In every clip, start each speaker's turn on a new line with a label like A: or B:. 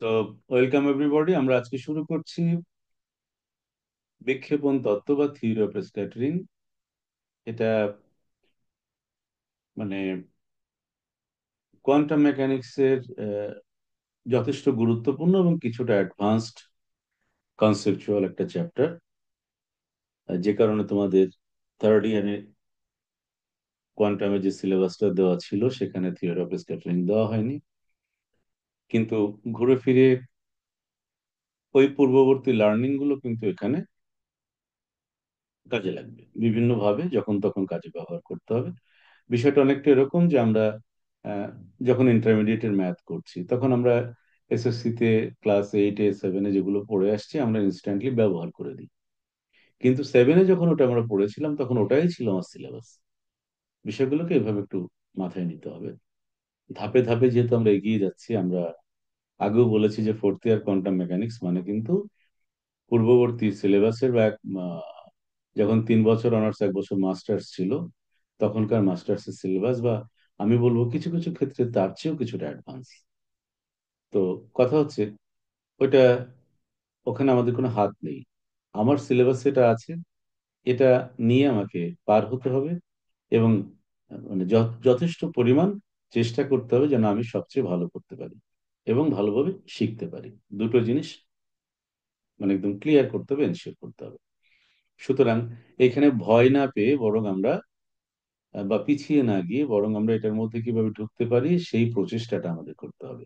A: তো welcome everybody, আমরা আজকে শুরু করছি বিক্ষেপণ তত্ত্ব বা থিওরি অফ স্ক্যাটারিং। এটা মানে কোয়ান্টাম মেকানিক্স এর যথেষ্ট গুরুত্বপূর্ণ এবং কিছুটা অ্যাডভান্সড কনসেপচুয়াল একটা চ্যাপ্টার। যে কারণে তোমাদের থার্ড ইয়ারে কোয়ান্টামের যে সিলেবাসটা দেওয়া ছিল সেখানে থিওরি অফ স্ক্যাটারিং দেওয়া হয়নি, কিন্তু ঘুরে ফিরে ওই পূর্ববর্তী লার্নিং গুলো কিন্তু এখানে কাজে লাগবে বিভিন্নভাবে, যখন তখন কাজে ব্যবহার করতে হবে। বিষয়টা অনেকটা এরকম যে আমরা আহ, যখন ইন্টারমিডিয়েটের ম্যাথ করছি তখন আমরা এসএসসি তে ক্লাস 8-7 যেগুলো পড়ে আসছি আমরা ইনস্ট্যান্টলি ব্যবহার করে দিই, কিন্তু 7 যখন ওটা আমরা পড়েছিলাম তখন ওটাই ছিল আমার সিলেবাস। বিষয়গুলোকে এভাবে একটু মাথায় নিতে হবে। ধাপে ধাপে যেহেতু আমরা এগিয়ে যাচ্ছি, আমরা আগেও বলেছি যে ফোর্থ ইয়ার কোয়ান্টাম মেকানিক্স মানে কিন্তু পূর্ববর্তী সিলেবাসের বা যখন 3 বছর অনার্স 1 বছর মাস্টার্স ছিল তখনকার মাস্টার্স এর সিলেবাস, বা আমি বলবো কিছু কিছু ক্ষেত্রে তার চেয়েও কিছুটা অ্যাডভান্স। তো কথা হচ্ছে ওইটা, ওখানে আমাদের কোনো হাত নেই। আমার সিলেবাস এটা আছে, এটা নিয়ে আমাকে পার হতে হবে এবং মানে যথেষ্ট পরিমাণ চেষ্টা করতে হবে যেন আমি সবচেয়ে ভালো করতে পারি এবং ভালোভাবে শিখতে পারি। দুটো জিনিস মানে একদম ক্লিয়ার করতে হবে, এনশিওর করতে হবে। সুতরাং এখানে ভয় না পেয়ে বরং আমরা বা পিছিয়ে না গিয়ে বরং আমরা এটার মধ্যে কিভাবে ঢুকতে পারি সেই প্রচেষ্টাটা আমাদের করতে হবে।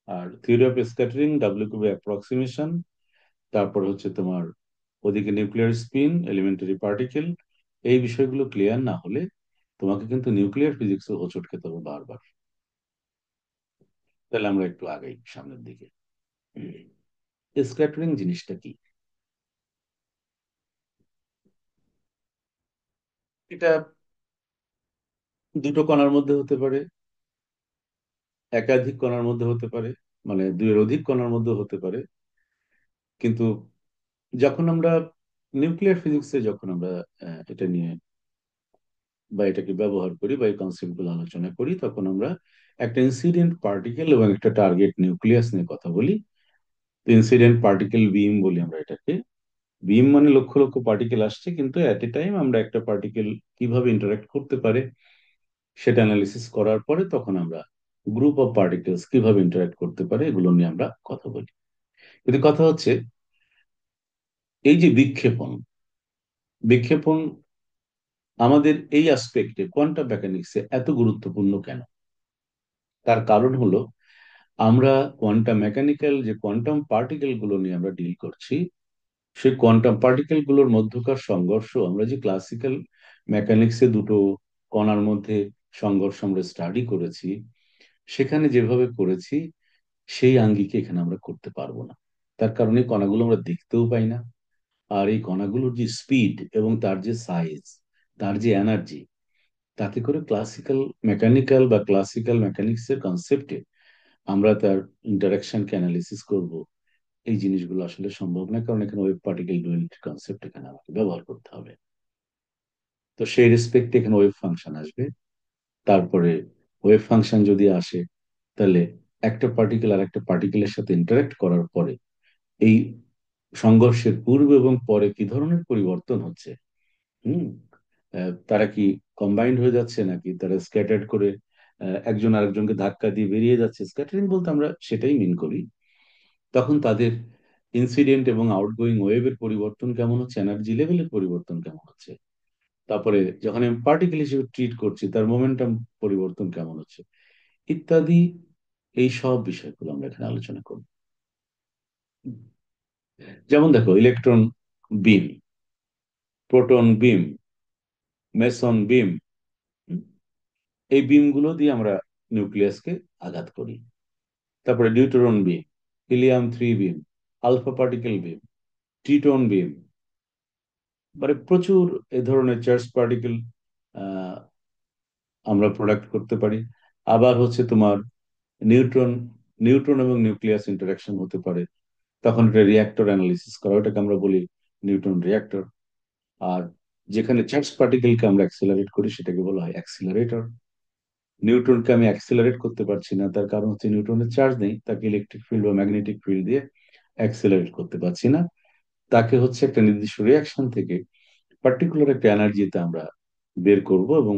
A: আর থিওরি অফ স্ক্যাটারিং, ডাব্লিউকিউবি অ্যাপ্রক্সিমেশন, তারপর হচ্ছে তোমার ওদিকে নিউক্লিয়ার স্পিন, এলিমেন্টারি পার্টিকেল, এই বিষয়গুলো ক্লিয়ার না হলে তোমাকে কিন্তু নিউক্লিয়ার ফিজিক্সও হোঁচট খেতে হবে বারবার। তাহলে আমরা একটু আগাই সামনের দিকে। স্ক্যাটারিং জিনিসটা কি? এটা দুটো কণার মধ্যে হতে পারে, একাধিক কণার মধ্যে হতে পারে, মানে দুইয়ের অধিক কণার মধ্যে হতে পারে। কিন্তু যখন আমরা নিউক্লিয়ার ফিজিক্সে যখন আমরা এটা নিয়ে বা এটাকে ব্যবহার করি বা এই কনসেপ্ট গুলো আলোচনা করি তখন আমরা একটা ইনসিডেন্ট পার্টিকেল এবং একটা টার্গেট নিউক্লিয়াস নিয়ে কথা বলি। ইনসিডেন্ট পার্টিকেল বিম বলি আমরা এটাকে। বিম মানে লক্ষ লক্ষ পার্টিকেল আসছে, কিন্তু অ্যাট এ টাইম আমরা একটা পার্টিকেল কিভাবে ইন্টারাক্ট করতে পারে সেটা অ্যানালিসিস করার পরে তখন আমরা গ্রুপ অফ পার্টিকেলস কিভাবে ইন্টারাক্ট করতে পারে এগুলো নিয়ে আমরা কথা বলি। কিন্তু কথা হচ্ছে এই যে বিক্ষেপণ, বিক্ষেপণ আমাদের এই অ্যাসপেক্টে কোয়ান্টাম মেকানিক্সে এত গুরুত্বপূর্ণ কেন? তার কারণ হলো আমরা কোয়ান্টাম মেকানিক্যাল যে কোয়ান্টাম পার্টিকেল গুলো নিয়ে আমরা ডিল করছি সেই কোয়ান্টাম পার্টিকেল গুলোর মধ্যকার সংঘর্ষ আমরা যে ক্লাসিক্যাল মেকানিক্সে দুটো কণার মধ্যে সংঘর্ষ আমরা স্টাডি করেছি সেখানে যেভাবে করেছি সেই আঙ্গিকে এখানে আমরা করতে পারবো না। তার কারণে এই কণাগুলো আমরা দেখতেও পাই না। আর এই কণাগুলোর যে স্পিড এবং তার যে সাইজ, তার যে এনার্জি, তাতে করে ক্লাসিক্যাল মেকানিক্যাল বা ক্লাসিক্যাল মেকানিক্সের কনসেপ্টে আমরা তার ইন্টারাকশনকে অ্যানালিসিস করব, এই জিনিসগুলো আসলে সম্ভব না, কারণ এখানে ওয়েভ পার্টিকেল ডুয়ালিটি কনসেপ্ট এখানে আমাকে ব্যবহার করতে হবে। তো সেই রেসপেক্টে এখানে ওয়েভ ফাংশন আসবে। তারপরে ওয়েভ ফাংশন যদি আসে তাহলে একটা পার্টিকেল আর একটা পার্টিকেলের সাথে ইন্টারাক্ট করার পরে এই সংঘর্ষের পূর্বে এবং পরে কি ধরনের পরিবর্তন হচ্ছে। হুম তারা কি কম্বাইন্ড হয়ে যাচ্ছে নাকি তারা স্ক্যাটার্ড করে একজন আরেকজনকে ধাক্কা দিয়ে বেরিয়ে যাচ্ছে, স্ক্যাটারিং বলতে আমরা সেটাই মিন করি। তখন তাদের ইনসিডেন্ট এবং আউটগোয়িং ওয়েভের পরিবর্তন কেমন হচ্ছে, এনার্জি লেভেলের পরিবর্তন কেমন হচ্ছে, তারপরে যখন আমি পার্টিকেল হিসেবে ট্রিট করছি তার মোমেন্টাম পরিবর্তন কেমন হচ্ছে ইত্যাদি। এই সব বিষয়গুলো আমরা এখানে আলোচনা করব। যেমন দেখো ইলেকট্রন বিম, প্রোটন বিম, মেসন বিম, এই বিমগুলো দিয়ে আমরা নিউক্লিয়াসকে আঘাত করি। তারপরে নিউট্রন বিম, হিলিয়াম 3 বিম, আলফা পার্টিকেল বিম, ট্রিটন বিম, মানে প্রচুর এ ধরনের চার্জ পার্টিকেল আমরা প্রোডাক্ট করতে পারি। আবার হচ্ছে তোমার নিউট্রন, নিউট্রন এবং নিউক্লিয়াস ইন্টারাকশন হতে পারে, তখন এটা রিয়াক্টর অ্যানালিসিস করা, ওটাকে আমরা বলি নিউট্রন রিয়াক্টর। আর যেখানে চার্জ পার্টিকেলকে আমরা অ্যাক্সিলারেট করি সেটাকে বলা হয় অ্যাক্সিলারেটর। নিউট্রনকে আমি অ্যাক্সিলারেট করতে পারছি না, তার কারণ হচ্ছে নিউট্রনের চার্জ নেই, তাকে ইলেকট্রিক ফিল্ড বা ম্যাগনেটিক ফিল্ড দিয়ে অ্যাক্সিলারেট করতে পারছি না। তাকে হচ্ছে একটা নির্দিষ্ট রিয়াকশন থেকে পার্টিকুলার একটা এনার্জিতে আমরা বের করব, এবং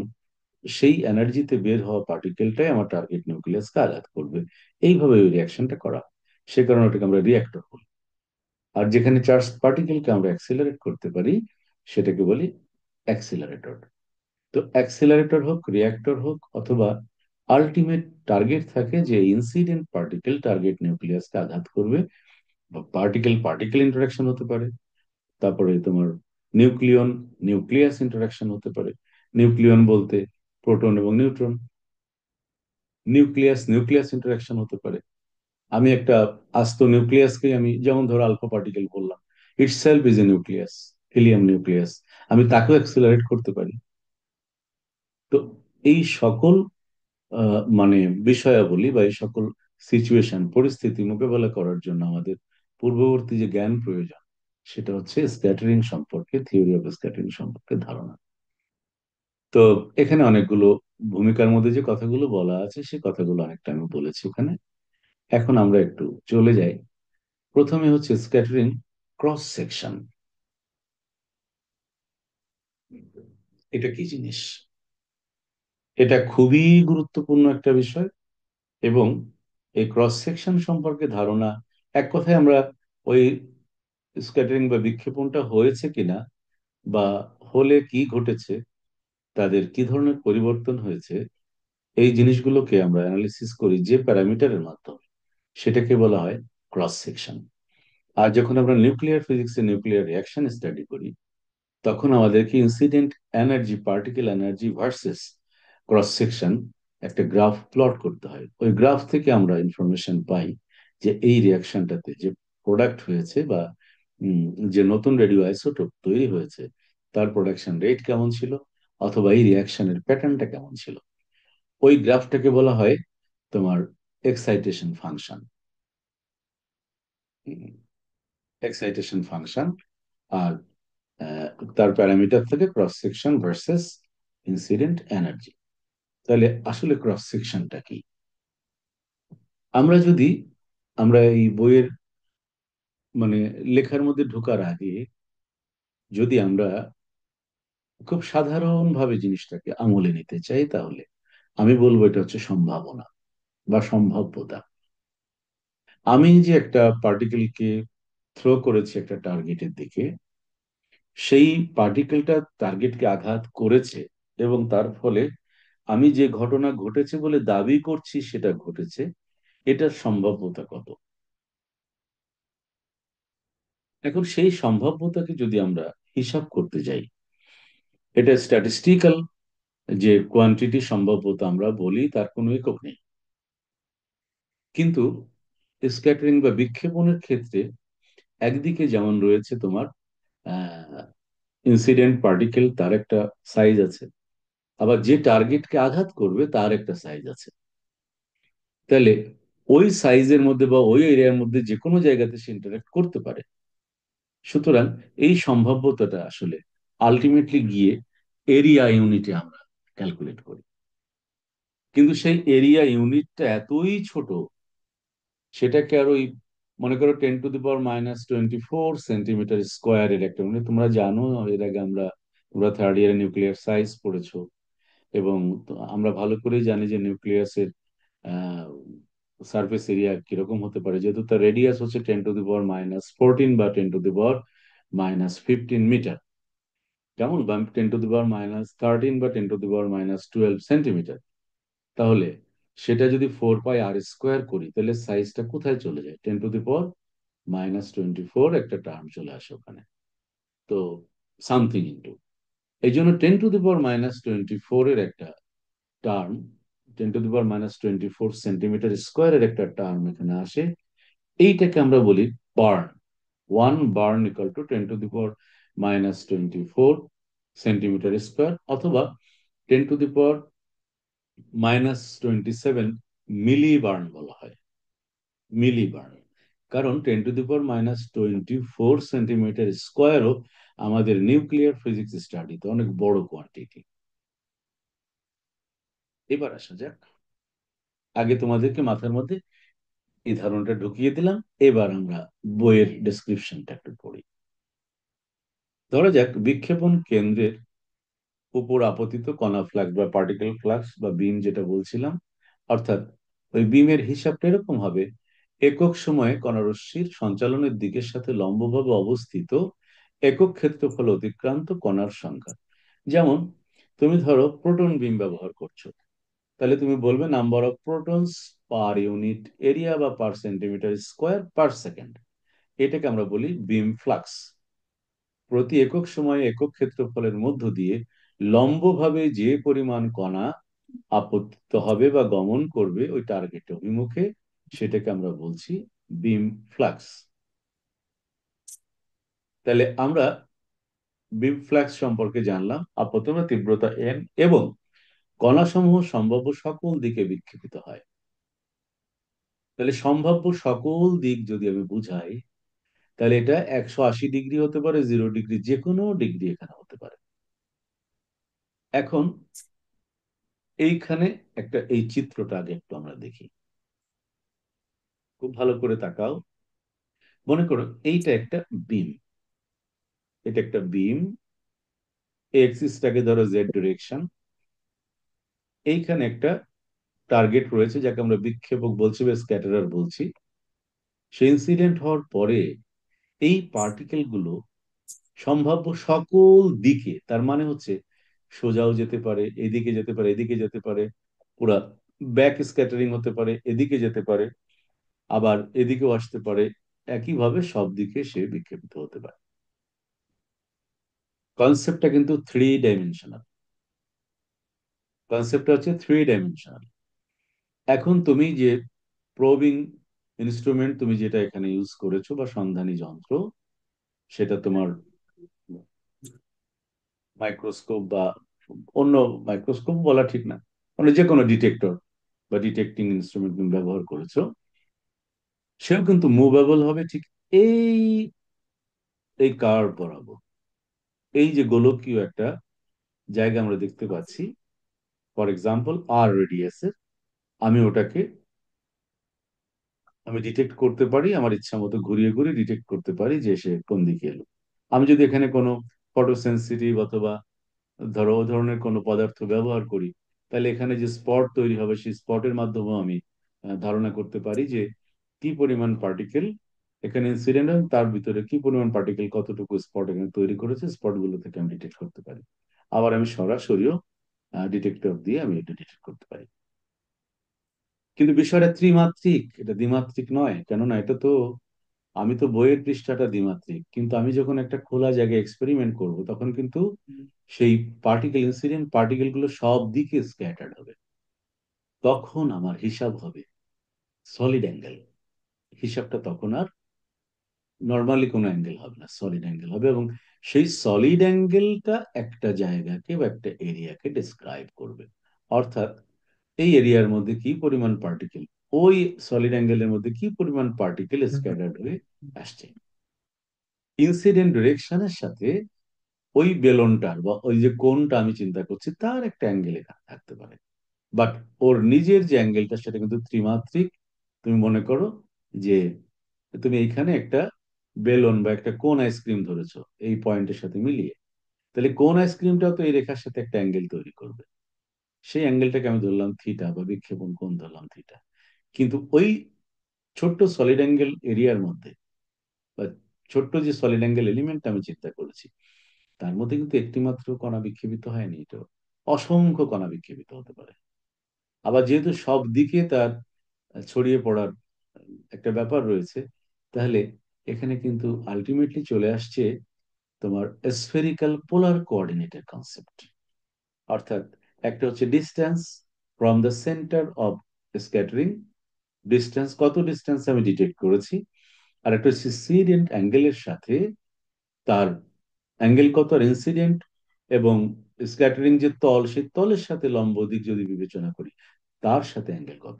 A: সেই এনার্জিতে বের হওয়া পার্টিকেলটাই আমার টার্গেট নিউক্লিয়াসকে আঘাত করবে। এইভাবে ওই রিয়াকশনটা করা হয়। সে কারণে ওটাকে আমরা রিয়াক্টর বলি। আর যেখানে চার্জ পার্টিকেলকে আমরা অ্যাক্সিলারেট করতে পারি সেটাকে বলি অ্যাক্সিলারেটর। তো অ্যাক্সিলারেটর হোক, রিয়াক্টর হোক, অথবা আলটিমেট টার্গেট থাকে যে ইনসিডেন্ট পার্টিকেল টার্গেট নিউক্লিয়াসকে আঘাত করবে, বা পার্টিকেল পার্টিকেল ইন্টারাকশন হতে পারে, তারপরে তোমার নিউক্লিয়ন নিউক্লিয়াস ইন্টারাকশন হতে পারে। নিউক্লিয়ন বলতে প্রোটন এবং নিউট্রন, নিউক্লিয়াস নিউক্লিয়াস ইন্টারাকশন হতে পারে। আমি একটা আস্ত নিউক্লিয়াসকে, আমি যেমন ধরো আলফা পার্টিকেল বললাম, it's self is a nucleus, helium nucleus, আমি তাকেও অ্যাক্সিলারেট করতে পারি। তো এই সকল মানে বিষয়াবলী বা এই সকল সিচুয়েশন পরিস্থিতি মোকাবেলা করার জন্য আমাদের পূর্ববর্তী যে জ্ঞান প্রয়োজন, সেটা হচ্ছে স্ক্যাটারিং সম্পর্কে, থিওরি অফ স্ক্যাটারিং সম্পর্কে ধারণা। তো এখানে অনেকগুলো ভূমিকার মধ্যে যে কথাগুলো বলা আছে সে কথাগুলো অনেকটা আমি বলেছি এখানে। এখন আমরা একটু চলে যাই। প্রথমে হচ্ছে স্ক্যাটারিং ক্রস সেকশন। এটা কি জিনিস? এটা খুবই গুরুত্বপূর্ণ একটা বিষয়। এবং এই ক্রস সেকশন সম্পর্কে ধারণা, এক কথায় আমরা ওই স্ক্যাটারিং বা বিক্ষেপণটা হয়েছে কিনা, বা হলে কি ঘটেছে, তাদের কি ধরনের পরিবর্তন হয়েছে, এই জিনিসগুলোকে আমরা অ্যানালিসিস করি যে প্যারামিটারের মাধ্যমে, সেটাকে বলা হয় ক্রস সেকশন। আর যখন আমরা নিউক্লিয়ার ফিজিক্সে নিউক্লিয়ার রিয়াকশন স্টাডি করি, তখন আমাদেরকে incident energy, particle energy versus cross section একটা গ্রাফ প্লট করতে হয়। ওই গ্রাফ থেকে আমরা ইনফরমেশন পাই যে এই রিয়াকশনটাতে যে প্রোডাক্ট হয়েছে, বা যে নতুন রেডিও আইসোটোপ তৈরি হয়েছে, তার প্রোডাকশন রেট কেমন ছিল, অথবা এই রিয়াকশনের প্যাটার্নটা কেমন ছিল। ওই গ্রাফটাকে বলা হয় তোমার এক্সাইটেশন ফাংশন। Excitation function. আর আহ, তার প্যারামিটার থেকে cross section versus incident energy. তাহলে আসলে ক্রস সেকশনটা কি? আমরা যদি আমরা এই বইয়ের মানে লেখার মধ্যে ঢোকার আগে যদি আমরা খুব সাধারণভাবে জিনিসটাকে আমলে নিতে চাই, তাহলে আমি বলবো এটা হচ্ছে সম্ভাবনা বা সম্ভাব্যতা। আমি যে একটা পার্টিকেলকে থ্রো করেছি একটা টার্গেটের দিকে, সেই পার্টিকেলটা টার্গেটকে আঘাত করেছে, এবং তার ফলে আমি যে ঘটনা ঘটেছে বলে দাবি করছি সেটা ঘটেছে, এটার সম্ভাব্যতা কত। এখন সেই সম্ভাব্যতাকে যদি আমরা হিসাব করতে যাই, এটা স্ট্যাটিস্টিক্যাল যে কোয়ান্টিটি সম্ভাব্যতা আমরা বলি, তার কোনো একক নেই। কিন্তু স্ক্যাটারিং বা বিক্ষেপণের ক্ষেত্রে একদিকে যেমন রয়েছে তোমার ইনসিডেন্ট পার্টিকেল, তার একটা সাইজ আছে, আবার যে টার্গেটকে আঘাত করবে তার একটা সাইজ আছে। তাহলে ওই সাইজের মধ্যে বা ওই এরিয়ার মধ্যে যে কোনো জায়গাতে সে ইন্টারাক্ট করতে পারে। সুতরাং এই সম্ভাব্যতাটা আসলে আলটিমেটলি গিয়ে এরিয়া ইউনিটে আমরা ক্যালকুলেট করি। কিন্তু সেই এরিয়া ইউনিটটা এতই ছোট, সেটাকে আর ওই মনে করো 10⁻⁻²৪ সেন্টিমিটার স্কোয়ারের একটা, মানে তোমরা জানো এর আগে তোমরা থার্ড ইয়ারে নিউক্লিয়ার সাইজ পড়েছো, এবং আমরা ভালো করেই জানি যে নিউক্লিয়াসের সারফেস এরিয়া কিরকম হতে পারে, যেহেতু তার রেডিয়াস হচ্ছে 10⁻⁻14 বা 10⁻⁻15 মিটার। কেমন, বা 10⁻⁻13 বা 10⁻⁻12 সেন্টিমিটার। তাহলে সেটা যদি 4πr² করি, তাহলে সাইজটা কোথায় চলে যায়? 10⁻⁻24 একটা টার্ম চলে আসে ওখানে। তো সামথিং ইন্টু, এই জন্য 10⁻⁻24 এর একটা টার্ম, 10⁻⁻24 সেন্টিমিটার স্কোয়ারের একটা টার্ম এখানে আসে। এইটাকে আমরা বলি burn. 1 burn equal to 10⁻⁻24 centimetre square, অথবা 10⁻⁻27 মিলি বার্ন বলা হয়। মিলি বার্ন, কারণ 10⁻⁻24 সেন্টিমিটার স্কোয়ারও আমাদের নিউক্লিয়ার ফিজিক্স স্টাডিতে অনেক বড় কোয়ান্টিটি। এবার আসা যাক, আগে তোমাদেরকে মাথার মধ্যে এই ধারণাটা ঢুকিয়ে দিলাম। এবার আমরা বইয়ের ডেসক্রিপশনটা একটু পড়ি। ধরা যাক বিক্ষেপণ কেন্দ্রের উপর আপতিত কণা ফ্লাক্স বা পার্টিকেল ফ্লাক্স বা বিম যেটা বলছিলাম, অর্থাৎ ওই বিমের হিসাবটা এরকম হবে: একক সময়ে কণারশ্মির সঞ্চালনের দিকের সাথে লম্বভাবে অবস্থিত একক ক্ষেত্রফল অতিক্রান্ত কণার সংখ্যা। যেমন তুমি ধরো প্রোটন বিম ব্যবহার করছো, তাহলে তুমি বলবে number of protons per unit area বা per centimetre square per second. এটাকে আমরা বলি বিম ফ্লাক্স। প্রতি একক সময়ে একক ক্ষেত্রফলের মধ্য দিয়ে লম্বভাবে যে পরিমাণ কণা আপতিত হবে বা গমন করবে ওই টার্গেট অভিমুখে, সেটাকে আমরা বলছি বিম ফ্লাক্স। তাহলে আমরা বিম ফ্লাক্স সম্পর্কে জানলাম, আপতন তীব্রতা এন এবং কণাসমূহ সম্ভাব্য সকল দিকে বিক্ষেপিত হয়। তাহলে সম্ভাব্য সকল দিক যদি আমি বুঝাই, তাহলে এটা 180 ডিগ্রি হতে পারে, 0 ডিগ্রি, যে কোনো ডিগ্রি এখানে হতে পারে। এখন এইখানে একটা এই চিত্রটা আগে একটু আমরা দেখি, খুব ভালো করে তাকাও। মনে করো এইটা একটা বিম, এটা একটা বিম, এক্সিসটাকে ধরো জেড ডিরেকশন। এইখানে একটা টার্গেট রয়েছে যাকে আমরা বিক্ষেপক বলছি বা স্ক্যাটারার বলছি। সে ইনসিডেন্ট হওয়ার পরে এই পার্টিকেল গুলো সম্ভাব্য সকল দিকে, তার মানে হচ্ছে সোজাও যেতে পারে, এদিকে যেতে পারে, এদিকে যেতে পারে, পুরা ব্যাক স্ক্যাটারিং হতে পারে, এদিকে যেতে পারে, আবার এদিকেও আসতে পারে, একইভাবে সব দিকে সে বিক্ষেপিত হতে পারে। কনসেপ্টটা কিন্তু থ্রি ডাইমেনশনাল, কনসেপ্টটা হচ্ছে থ্রি ডাইমেনশনাল। এখন তুমি যে প্রবিং ইনস্ট্রুমেন্ট তুমি যেটা এখানে ইউজ করেছো বা সন্ধানী যন্ত্র, সেটা তোমার মাইক্রোস্কোপ বা অন্য, মাইক্রোস্কোপ বলা ঠিক না, মানে যে কোনো ডিটেক্টর বা ডিটেক্টিং ইনস্ট্রুমেন্ট তুমি ব্যবহার করেছো, সেও কিন্তু মুভেবল হবে ঠিক এই এই কার্ভ বরাবর। এই যে গোলকীয় একটা জায়গা আমরা দেখতে পাচ্ছি, ফর এক্সাম্পল আর রেডিয়াসের, আমি ওটাকে আমি ডিটেক্ট করতে পারি, আমার ইচ্ছা মতো ঘুরিয়ে ঘুরিয়ে ডিটেক্ট করতে পারি যে সে কোন দিকে এলো। আমি যদি এখানে কোনো ফটোসেন্সিটিভ অথবা ধরো ও ধরনের কোনো পদার্থ ব্যবহার করি, তাহলে এখানে যে স্পট তৈরি হবে সেই স্পটের মাধ্যমেও আমি ধারণা করতে পারি যে কি পরিমাণ পার্টিকেল এখানে ইনসিডেন্ট হয়, তার ভিতরে কি পরিমাণ পার্টিকেল কতটুকু স্পট এখানে তৈরি করেছে, স্পটগুলো থেকে আমি ডিটেক্ট করতে পারি। আবার আমি সরাসরিও ডিটেক্টর দিয়ে আমি এটা ডিটেক্ট করতে পারি। কিন্তু বিষয়টা ত্রিমাত্রিক, এটা দ্বিমাত্রিক নয়। কেননা এটা তো, আমি তো বইয়ের পৃষ্ঠাটা দ্বিমাত্রিক, কিন্তু আমি যখন একটা খোলা জায়গায় এক্সপেরিমেন্ট করব তখন কিন্তু সেই পার্টিকেল ইনসিডেন্ট পার্টিকেল গুলো সব দিকে স্ক্যাটার্ড হবে। তখন আমার হিসাব হবে সলিড অ্যাঙ্গেল। হিসাবটা তখন আর নর্মালি কোনো অ্যাঙ্গেল হবে না, সলিড অ্যাঙ্গেল হবে, এবং সেই সলিড অ্যাঙ্গেলটা একটা জায়গাকে বা একটা এরিয়াকে ডিসক্রাইব করবে। অর্থাৎ এই এরিয়ার মধ্যে কি পরিমাণ পার্টিকেল, ওই সলিড অ্যাঙ্গেলের মধ্যে কি পরিমাণ পার্টিকেল স্ক্যাটার্ড হয়ে আসছে। ইনসিডেন্ট ডিরেকশনের সাথে ওই বেলনটার বা ওই যে কোণটা আমি চিন্তা করছি তার একটা অ্যাঙ্গেল এখানে থাকতে পারে, বাট ওর নিজের যে অ্যাঙ্গেলটা সেটা কিন্তু ত্রিমাত্রিক। তুমি মনে করো যে তুমি এইখানে একটা বেলন বা একটা কোন আইসক্রিম ধরেছো এই পয়েন্টের সাথে মিলিয়ে, তাহলে কোন আইসক্রিমটাও তো এই রেখার সাথে একটা অ্যাঙ্গেল তৈরি করবে। সেই অ্যাঙ্গেলটাকে আমি ধরলাম থিটা বা বিক্ষেপণ কোণ ধরলাম থিটা। কিন্তু ওই ছোট্ট সলিড অ্যাঙ্গেল এরিয়ার মধ্যে বা ছোট্ট যে সলিড অ্যাঙ্গেল এলিমেন্ট আমি চিন্তা করেছি, তার মধ্যে কিন্তু একটি মাত্র কণা বিক্ষেপিত হয়নি, এটা অসংখ্য কণা বিক্ষেপিত হতে পারে। আবার যেহেতু সব দিকে তার ছড়িয়ে পড়ার একটা ব্যাপার রয়েছে, তাহলে এখানে কিন্তু আলটিমেটলি চলে আসছে তোমার স্ফেরিক্যাল পোলার কোঅর্ডিনেটের কনসেপ্ট। অর্থাৎ একটা হচ্ছে distance from the centre of scattering, distance কত ডিস্টেন্স আমি ডিটেক্ট করেছি, আর একটা হচ্ছে ইনসিডেন্ট অ্যাঙ্গেলের সাথে তার অ্যাঙ্গেল কত, আর ইনসিডেন্ট এবং স্ক্যাটারিং যে তল সেই তলের সাথে লম্ব দিক যদি বিবেচনা করি তার সাথে অ্যাঙ্গেল কত।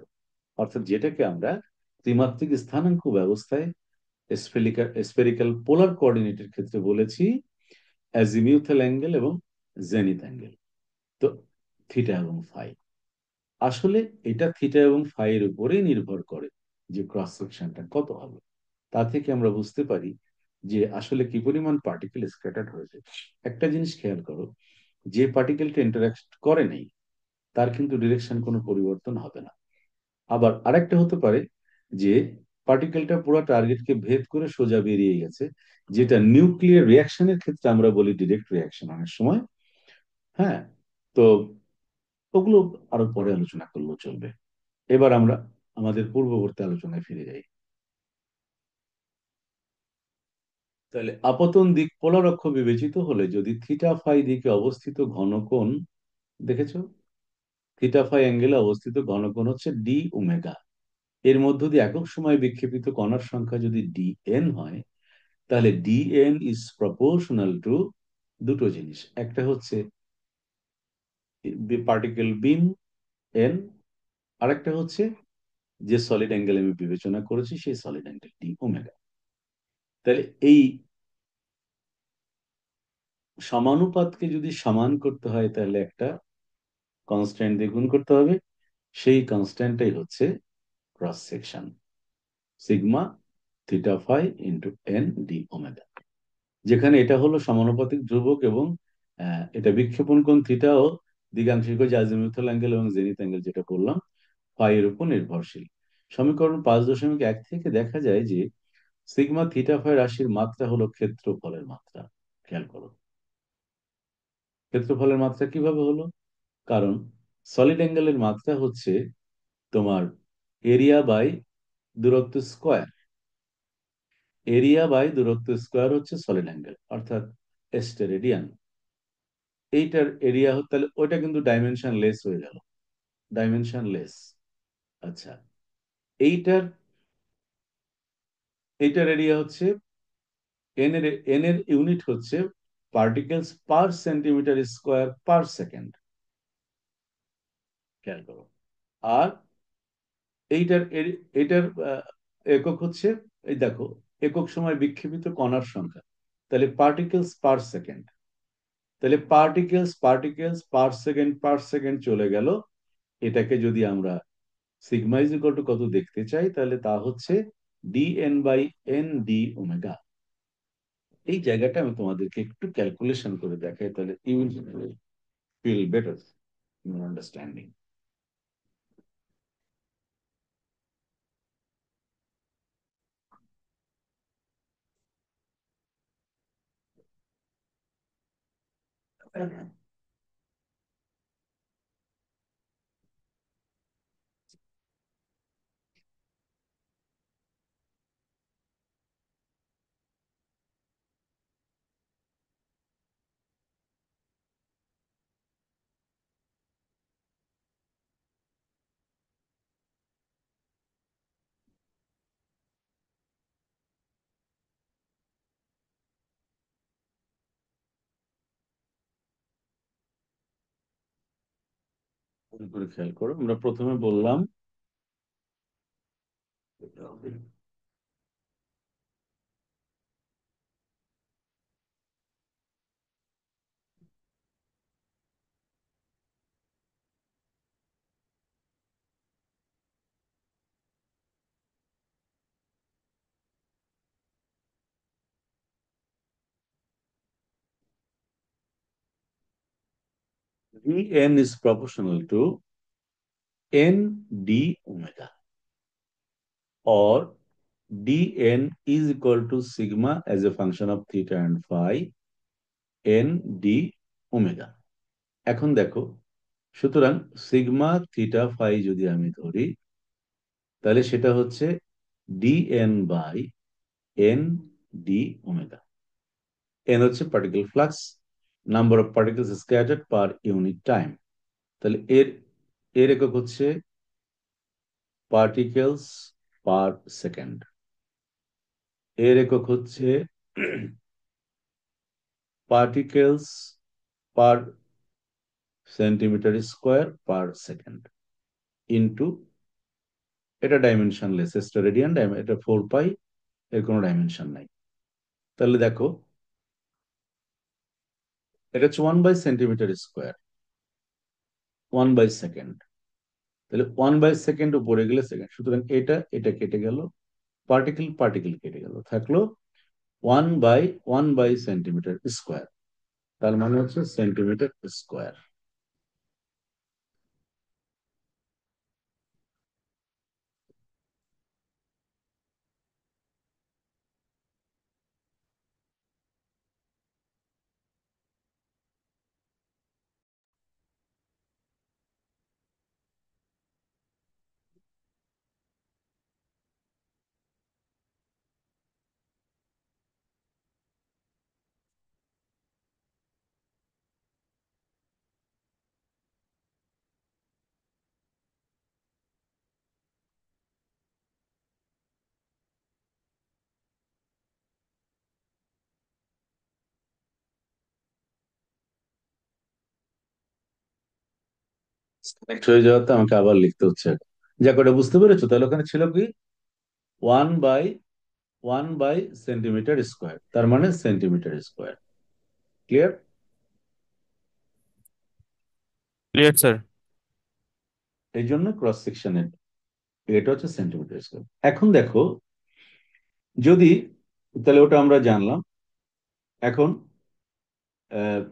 A: অর্থাৎ যেটাকে আমরা ত্রিমাত্রিক স্থানাঙ্ক ব্যবস্থায় স্ফেরিক্যাল পোলার কোঅর্ডিনেটের ক্ষেত্রে বলেছি অ্যাজিমিউথাল অ্যাঙ্গেল এবং জেনিথ অ্যাঙ্গেল। তো থিটা এবং ফাই, আসলে এটা থিটা এবং ফাই এর উপরেই নির্ভর করে যে ক্রস সেকশনটা কত হবে। তা থেকে আমরা বুঝতে পারি যে আসলে কি পরিমাণ পার্টিকেল স্ক্যাটার্ড হয়েছে। একটা জিনিস খেয়াল করো, যে পার্টিকেলটা ইন্টারাক্ট করে নাই তার কিন্তু ডিরেকশন কোনো পরিবর্তন হবে না। আবার আরেকটা হতে পারে যে পার্টিকেলটা পুরো টার্গেটকে ভেদ করে সোজা বেরিয়ে গেছে, যেটা নিউক্লিয়ার রিয়াকশনের ক্ষেত্রে আমরা বলি ডিরেক্ট রিয়াকশন অনেক সময়। হ্যাঁ, তো ওগুলো আরো পরে আলোচনা করলেও চলবে। এবার আমরা আমাদের পূর্ববর্তী আলোচনায় ফিরে যাই। তাহলে আপতন দিক পোলার অক্ষ বিবেচিত হলে যদি থিটা ফাই দিকে অবস্থিত ঘনকোণ, দেখেছো, থিটা ফাই অ্যাঙ্গেলে অবস্থিত ঘনকোণ হচ্ছে ডি ওমেগা, এর মধ্য দিয়ে একক সময় বিক্ষেপিত কণার সংখ্যা যদি ডি এন হয়, তাহলে D N is proportional to দুটো জিনিস। একটা হচ্ছে পার্টিকেল বিম এন, আরেকটা হচ্ছে যে সলিড অ্যাঙ্গেল আমি বিবেচনা করেছি সেই সলিড অ্যাঙ্গেল ডি ওমেগা। তাহলে এই সমানুপাতকে যদি সমান করতে হয় তাহলে একটা কনস্ট্যান্ট দিয়ে গুণ করতে হবে। সেই কনস্ট্যান্টটাই হচ্ছে cross section, sigma theta phi into n d omega. যেখানে এটা হলো সমানুপাতিক ধ্রুবক এবং এটা বিক্ষেপণ কোণ থিটা ও দিগাংশিক যে আজিমুথাল অ্যাঙ্গেল এবং জেনিথ অ্যাঙ্গেল যেটা বললাম ফাই এর উপর নির্ভরশীল। সমীকরণ 5.1 থেকে দেখা যায় যে সিগমা থিটা ফাই রাশির মাত্রা হলো ক্ষেত্রফলের মাত্রা। খেয়াল করো, ক্ষেত্রফলের মাত্রা কিভাবে হলো? কারণ সলিড অ্যাঙ্গেলের মাত্রা হচ্ছে তোমার এরিয়া বাই দূরত্ব স্কোয়ার। এরিয়া বাই দূরত্ব স্কোয়ার হচ্ছে সলিড অ্যাঙ্গেল, অর্থাৎ স্টেরেডিয়ান। এইটার এরিয়া তাহলে ওইটা কিন্তু ডাইমেনশন লেস হয়ে গেল, ডাইমেনশন লেস। আচ্ছা, এইটার এইটার এরিয়া হচ্ছে এন এর ইউনিট হচ্ছে পার্টিকেলস পার সেন্টিমিটার স্কোয়ার পার সেকেন্ড। খেয়াল করো। আর এইটার একক হচ্ছে, এই দেখো, একক সময় বিক্ষেপিত কণার সংখ্যা, তাহলে পার্টিকেলস পার সেকেন্ড। তাহলে পার্টিকেলস পার্টিকেলস পার সেকেন্ড চলে গেল। এটাকে যদি আমরা সিগমা ইজ ইকুয়াল টু কত দেখতে চাই, তাহলে তা হচ্ছে d n by n d omega. এই জায়গাটা আমি তোমাদেরকে একটু ক্যালকুলেশন করে দেখাই, তাহলে you will feel better in understanding. করে খেয়াল করো, আমরা প্রথমে বললাম Vn is proportional to n d omega, or dn is equal to sigma as a function of theta and phi n d omega। এখন দেখো, সুতরাং সিগমা থিটা ফাই যদি আমি ধরি, তাহলে সেটা হচ্ছে dn by n d omega. n হচ্ছে particle flux, number of particles scattered per unit time. তাহলে এর এর একক হচ্ছে পার্টিকেলস পার সেকেন্ড, এর একক হচ্ছে পার্টিকেলস পার centimetre square per second, into, এটা ডাইমেনশনলেস স্টেরেডিয়ান, এটা 4 পাই, এর কোনো ডাইমেনশন নাই। তাহলে দেখো, এটা হচ্ছে 1/সেন্টিমিটার স্কোয়ার, 1/সেকেন্ড। তাহলে 1/সেকেন্ড উপরে গেলে সেকেন্ড, সুতরাং এটা কেটে গেল, পার্টিকেল পার্টিকেল কেটে গেল, থাকলো 1/1/সেন্টিমিটার স্কোয়ার। তার মানে হচ্ছে সেন্টিমিটার স্কোয়ার। কানেক্ট হয়ে যাওয়াতে আমাকে আবার লিখতে হচ্ছে। যা করে বুঝতে পেরেছো? তাহলে ওখানে ছিল কি, 1/1/সেন্টিমিটার স্কোয়ার, তার মানে centimetre square. Clear?
B: Clear sir.
A: এই জন্য ক্রস সেকশনের এটা হচ্ছে সেন্টিমিটার স্কোয়ার। এখন দেখো, যদি, তাহলে ওটা আমরা জানলাম। এখন আহ,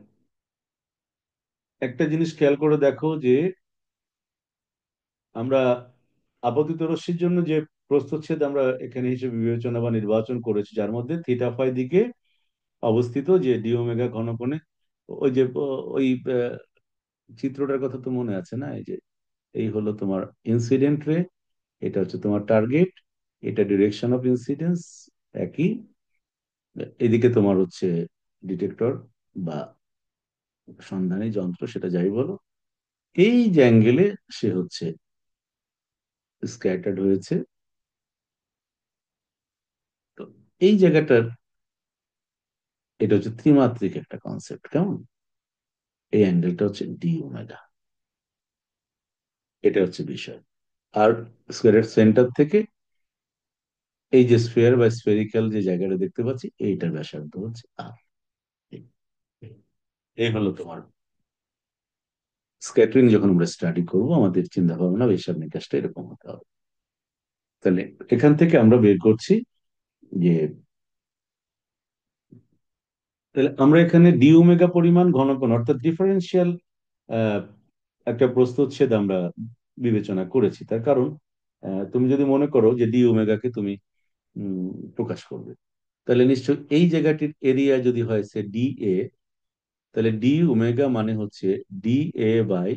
A: একটা জিনিস খেয়াল করে দেখো যে আমরা আপতিত রশ্মির জন্য যে প্রস্থচ্ছেদ আমরা এখানে হিসেবে বিবেচনা বা নির্বাচন করেছি, যার মধ্যে থিটা ফাই দিকে অবস্থিত যে ডি ওমেগা ঘনকোণে, ওই যে ওই চিত্রটার কথা তো মনে আছে না? এই যে এই হলো তোমার ইনসিডেন্ট রে, এটা হচ্ছে তোমার টার্গেট, এটা ডিরেকশন অফ ইনসিডেন্স একই, এদিকে তোমার হচ্ছে ডিটেক্টর বা সন্ধানী যন্ত্র, সেটা যাই বলো। এই যে অ্যাঙ্গেলে সে হচ্ছে স্ক্যাটার্ড হয়েছে। তো এই জায়গাটার, এটা হচ্ছে ত্রিমাত্রিক একটা কনসেপ্ট, কেমন? এই অ্যাঙ্গেলটা হচ্ছে ডি ওমেগা, এটা হচ্ছে বিষয়। আর স্কোয়ারের সেন্টার থেকে এই যে স্ফিয়ার বা স্ফেরিক্যাল যে জায়গাটা দেখতে পাচ্ছি, এইটার ব্যাসার্ধ হচ্ছে আর। এই হলো তোমার স্ক্যাটারিং। যখন আমরা স্টাডি করব, আমাদের চিন্তা ভাবনা বা হিসাব নিকাশটা এরকম হতে হবে। তাহলে এখান থেকে আমরা বের করছি যে, তাহলে আমরা এখানে ডি ওমেগা পরিমাণ ঘনকোণ অর্থাৎ ডিফারেন্সিয়াল একটা প্রস্থচ্ছেদ আমরা বিবেচনা করেছি। তার কারণ তুমি যদি মনে করো যে ডি ওমেগাকে তুমি প্রকাশ করবে, তাহলে নিশ্চয়ই এই জায়গাটির এরিয়া যদি হয় সে ডি এ, তাহলে ডি ওমেগা মানে হচ্ছে ডি a/r²।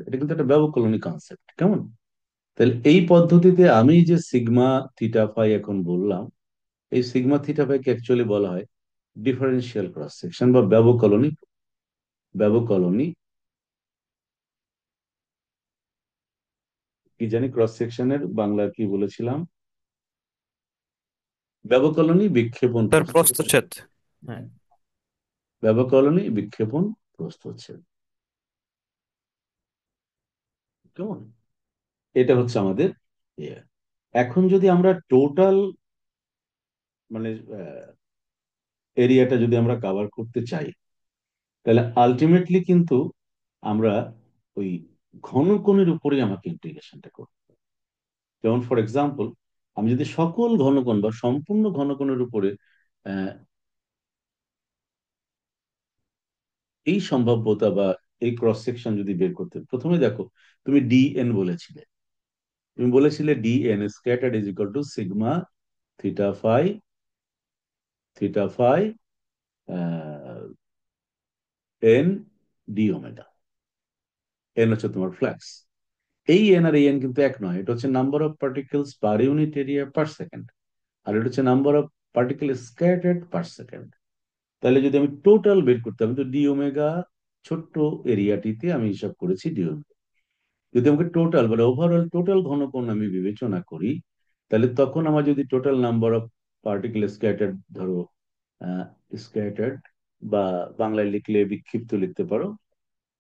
A: এটা কিন্তু একটা ব্যবকলনিক কনসেপ্ট, কেমন? তাহলে এই পদ্ধতিতে আমি যে সিগমা থিটা ফাই এখন বললাম, এই সিগমা থিটা ফাইকে অ্যাকচুয়ালি বলা হয় ডিফারেন্সিয়াল ক্রস সেকশন বা ব্যবকলনী। ব্যবকলনী কি জানি ক্রস সেকশনের বাংলা কি বলেছিলাম? ব্যবকলনী বিক্ষেপণ
B: স্যার
A: প্রস্থচ্ছেদ।
B: প্রস্থচ্ছেদ। হ্যাঁ।
A: ব্যবকলনী বিক্ষেপণ প্রস্থচ্ছেদ, কেমন? এটা হচ্ছে আমাদের ইয়ে। এখন যদি আমরা টোটাল মানে এরিয়াটা যদি আমরা কভার করতে চাই, তাহলে আলটিমেটলি কিন্তু আমরা ওই ঘনকোণের উপরেই আমাকে ইন্টিগ্রেশনটা করব। যেমন ফর এক্সাম্পল, আমি যদি সকল ঘনকোণ বা সম্পূর্ণ ঘনকোণের উপরে আহ, এই সম্ভাব্যতা বা এই ক্রস সেকশন যদি বের করতে, প্রথমে দেখো, তুমি ডিএন বলেছিলে, তুমি বলেছিলে d n scattered is equal to sigma theta phi, theta phi n d omega. এন হচ্ছে তোমার ফ্লাক্স। এই এন আর এই এন কিন্তু এক নয়, এটা হচ্ছে number of particles per unit area per second, আর এটা হচ্ছে number of particle scattered per second. তাহলে যদি আমি টোটাল বের করতে, আমি তো ডি ওমেগা ছোট্ট এরিয়াটিতে আমি হিসাব করেছি ডি ওমেগা। যদি আমাকে টোটাল মানে ওভারঅল টোটাল ঘনকোণ আমি বিবেচনা করি, তাহলে তখন আমার যদি total number of particle scattered ধরো, স্ক্যাটার্ড বা বাংলায় লিখলে বিক্ষিপ্ত লিখতে পারো,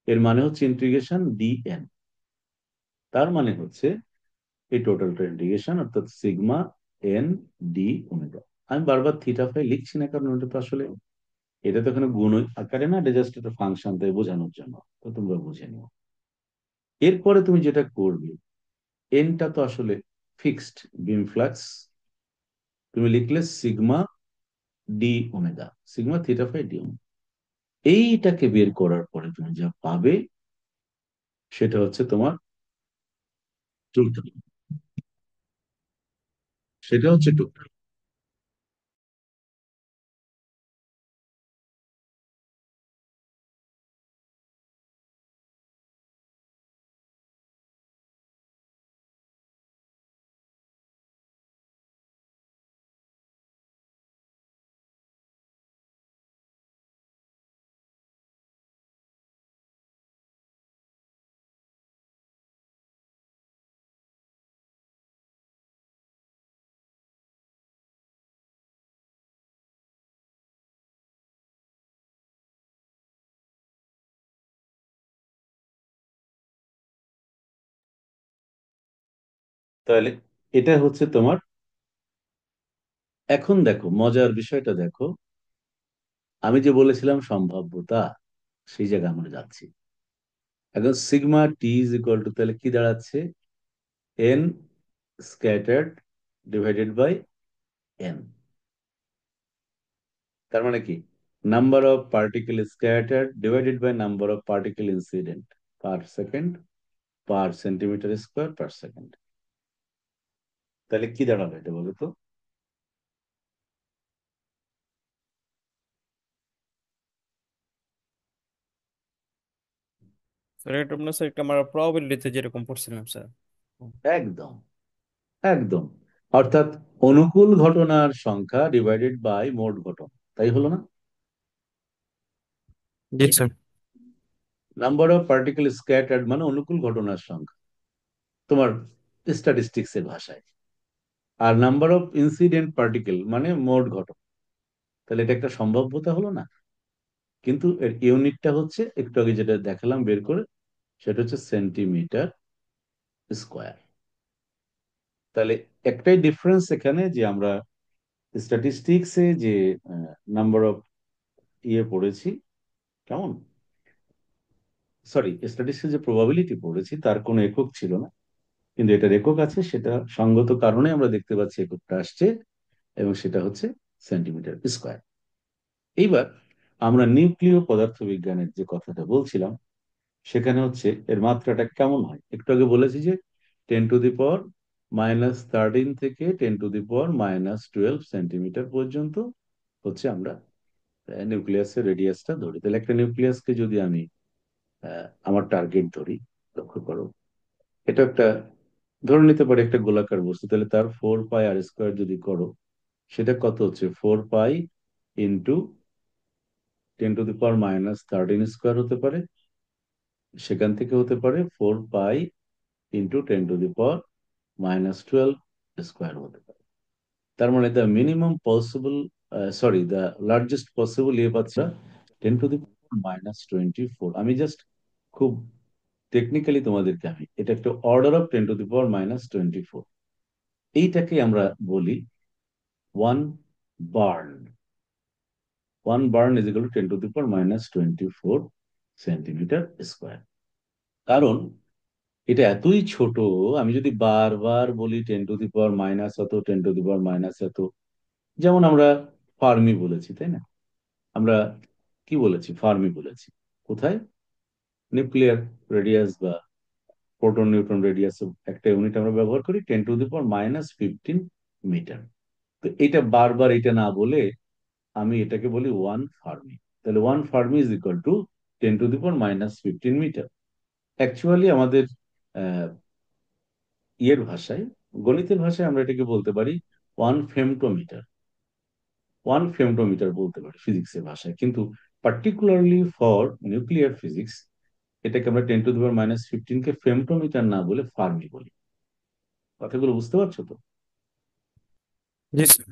A: এর মানে হচ্ছে ইন্টিগ্রেশন ডিএন। তার মানে হচ্ছে এই টোটালটা ইন্টিগ্রেশন অর্থাৎ সিগমা এন ডি ওমেগা। আমি বারবার থিটা ফাই লিখছি না, কারণ ওটা তো আসলে, এটা তো এখানে গুণ আকারে না, এটা জাস্ট একটা ফাংশন, তাই বোঝানোর জন্য। তো তোমরা বুঝে নিও। এরপরে তুমি যেটা করবে, এনটা তো আসলে ফিক্সড বিম ফ্লাক্স। তুমি লিখলে sigma d omega, sigma theta phi d omega. এইটাকে বের করার পরে তুমি যা পাবে সেটা হচ্ছে তোমার টোটাল। সেটা হচ্ছে টোটাল। তাহলে এটা হচ্ছে তোমার। এখন দেখো মজার বিষয়টা দেখো, আমি যে বলেছিলাম সম্ভাব্যতা, সেই জায়গায় আমরা যাচ্ছি। এখন sigma t is equal to তাহলে কি দাঁড়াচ্ছে? N scattered divided by n. তার মানে কি? Number of particle scattered divided by number of particle incident per second per centimetre square per second. তাহলে কি দাঁড়াবে এটা বলো তো?
B: স্যার এটা আপনার স্যার আমরা প্রবাবিলিটিতে যেরকম পড়ছিলাম স্যার।
A: একদম, একদম। অর্থাৎ অনুকূল ঘটনার সংখ্যা ডিভাইডেড বাই মোট ঘটনা, তাই হলো না?
B: জি sir.
A: Number of particle scattered মানে অনুকূল ঘটনার সংখ্যা তোমার স্ট্যাটিস্টিক্স এর ভাষায়। আর নাম্বার অফ ইনসিডেন্ট পার্টিকেল মানে মোট ঘটনা। তাহলে এটা একটা সম্ভাব্যতা হলো না? কিন্তু এর ইউনিটটা হচ্ছে একটু আগে যেটা দেখালাম বের করে, সেটা হচ্ছে সেন্টিমিটার স্কোয়ার। তাহলে একটাই ডিফারেন্স এখানে, যে আমরা স্ট্যাটিস্টিক্সে যে নাম্বার অফ পড়েছি, কেমন, সরি, স্ট্যাটিস্টিক্সে যে প্রবাবিলিটি পড়েছি তার কোনো একক ছিল না, কিন্তু এটার একক আছে। সেটা সঙ্গত কারণে আমরা দেখতে পাচ্ছি এককটা আসছে, এবং সেটা হচ্ছে সেন্টিমিটার স্কোয়ার। এইবার আমরা নিউক্লিয় পদার্থবিজ্ঞানের যে কথাটা বলছিলাম, সেখানে হচ্ছে এর মাত্রাটা কেমন হয়। একটু আগে বলেছি যে 10⁻⁻13 থেকে 10⁻⁻12 সেন্টিমিটার পর্যন্ত হচ্ছে আমরা নিউক্লিয়াসের রেডিয়াসটা ধরি। তাহলে একটা নিউক্লিয়াসকে যদি আমি আমার টার্গেট ধরি, লক্ষ্য করো, এটা একটা, ধরে নিতে পারি একটা গোলাকার বস্তু, তাহলে তার 4πr² যদি করো, সেটা কত হচ্ছে? 4π ইন্টু 10⁻⁻13 স্কোয়ার হতে পারে। সেখান থেকে হতে পারে 4π ইন্টু 10⁻⁻12 স্কোয়ার হতে পারে। তার মানে the minimum possible, sorry, the largest possible পাচ্ছি 10⁻⁻24। আমি জাস্ট খুব টেকনিক্যালি তোমাদেরকে আমি এটা একটা অর্ডার অফ 10⁻⁻24, এইটাকে আমরা বলি one burn. One burn is equal two 10⁻⁻24 centimetre square. কারণ এটা এতই ছোট, আমি যদি বারবার বলি 10⁻⁻এত, 10⁻⁻এত, যেমন আমরা ফার্মি বলেছি, তাই না? আমরা কি বলেছি? ফার্মি বলেছি। কোথায়? নিউক্লিয়ার রেডিয়াস বা প্রোটন নিউট্রন রেডিয়াস একটা ইউনিট আমরা ব্যবহার করি 10⁻⁻15 মিটার। তো এটা বারবার এটা না বলে আমি এটাকে বলি ওয়ান ফার্মি। তাহলে one fermi is equal to 10⁻⁻15 metre. Actually আমাদের আহ, ভাষায়, গণিতের ভাষায় আমরা এটাকে বলতে পারি ওয়ান ফেমটোমিটার। ওয়ান ফেমটোমিটার বলতে পারি ফিজিক্সের ভাষায়, কিন্তু পার্টিকুলারলি ফর নিউক্লিয়ার ফিজিক্স এটাকে আমরা 10⁻⁻15 কে ফেমটোমিটার না বলে ফার্মি বলি। কথাগুলো বুঝতে পারছো তো?
B: জি স্যার।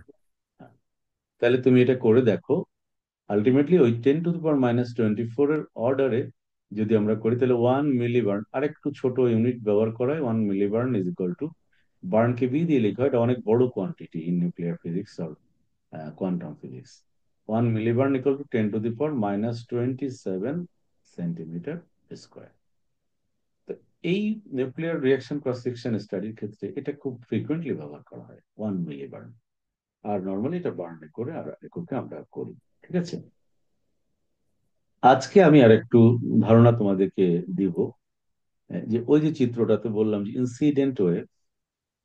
A: হ্যাঁ। তাহলে তুমি এটা করে দেখো, আলটিমেটলি ওই 10⁻⁻24 এর অর্ডারে যদি আমরা করি, তাহলে 1 মিলিবার্ন, আর একটু ছোট ইউনিট ব্যবহার করায় 1 মিলিবার্ন ইজ ইকুয়াল টু, বার্নকে বি দিয়ে লেখা হয়, এটা অনেক বড় কোয়ান্টিটি ইন নিউক্লিয়ার ফিজিক্স আর quantum physics. 1 millibarn equal to 10⁻⁻27 centimetre square. তো এই নিউক্লিয়ার রিয়াকশন ক্রস সেকশন স্টাডির ক্ষেত্রে এটা খুব ফ্রিকুয়েন্টলি ব্যবহার করা হয়, 1 মিলি বার্ন। আর নর্মালি এটা বার্নে করে আর এককে আমরা করি। ঠিক আছে, আজকে আমি আর একটু ধারণা তোমাদেরকে দিব। যে ওই যে চিত্রটাতে বললাম যে ইনসিডেন্ট ওয়েভ,